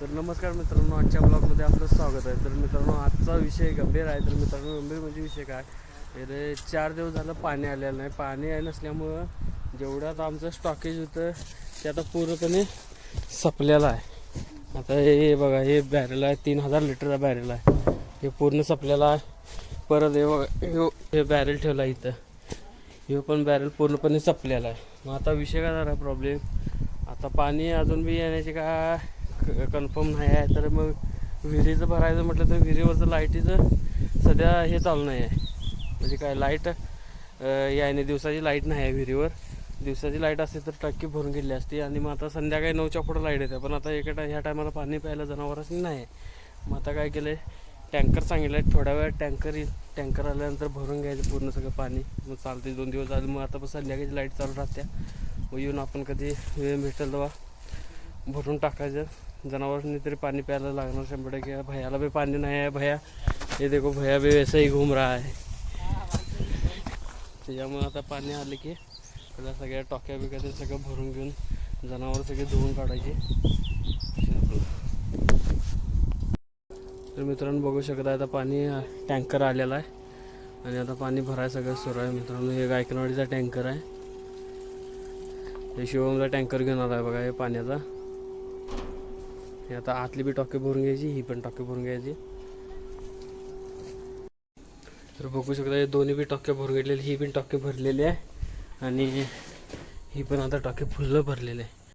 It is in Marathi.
तर नमस्कार मित्रांनो, आजच्या ब्लॉगमध्ये आपलं स्वागत आहे. तर मित्रांनो, आजचा विषय गंभीर आहे. तर मित्रांनो, गंभीर म्हणजे विषय काय, तर 4 दिवस झालं पाणी आलेलं नाही. पाणी आहे नसल्यामुळं जेवढ्यात आमचं स्टॉकेज होतं ते आता पूर्णपणे संपलेलं आहे. आता हे बघा, हे बॅरेल आहे, 3000 लिटरचा बॅरेल आहे. हे पूर्ण संपलेलं आहे. परत हे बघा, हे बॅरेल ठेवला इथं, हे पण बॅरेल पूर्णपणे संपलेला आहे. मग आता विषय काय झाला, प्रॉब्लेम आता पाणी अजून बी येण्याचे का कन्फर्म नाही आहे. तर मग विहिरीचं भरायचं म्हटलं तर विहिरीवरचं लाईटीचं सध्या हे चालू नाही आहे. म्हणजे काय, लाईट याने दिवसाची लाईट नाही आहे विहिरीवर. दिवसाची लाईट असते तर टाकी भरून गेली असती. आणि मग आता संध्याकाळी 9च्या पुढं लाईट येते, पण आता ह्या टायमाला पाणी प्यायला जनावरांनी नाही आहे. मग आता काय केलं आहे, टँकर सांगितलं आहे, थोड्या वेळ टँकर आल्यानंतर भरून घ्यायचं पूर्ण सगळं पाणी. मग चालते 2 दिवस झाले. मग आता पण संध्याकाळी लाईट चालू राहत्या. मग येऊन आपण कधी वेळ भेटेल तेव्हा भरून टाकायचं. जनावरांनी तरी पाणी प्यायला लागणार 100%. भैयाला भी पाणी नाही आहे. भैया हे देखो, भैया भी वैसे ही घूम रहा है. त्याच्यामुळे आता पाणी आलं की त्याला सगळ्या टॉक्या बिक्या ते सगळं भरून घेऊन जनावर सगळे धुवून काढायचे. तर मित्रांनो, बघू शकता आता पाणी टँकर आलेला आहे आणि आता पाणी भरायला सगळं सुरू आहे. मित्रांनो, हे गायकवाडीचा टँकर आहे. हे शिवमचा टँकर घेऊन आला आहे बघा, हे पाण्याचा. हे आता आतली बी टॉकी भरून घ्यायची, ही पण टॉकी भरून घ्यायची. तर बघू शकता, हे दोन्ही बी टॉक्या भरून घेतलेली. ही पण टॉकी भरलेली आहे आणि ही पण आता टॉकी फुल्ल भरलेली आहे.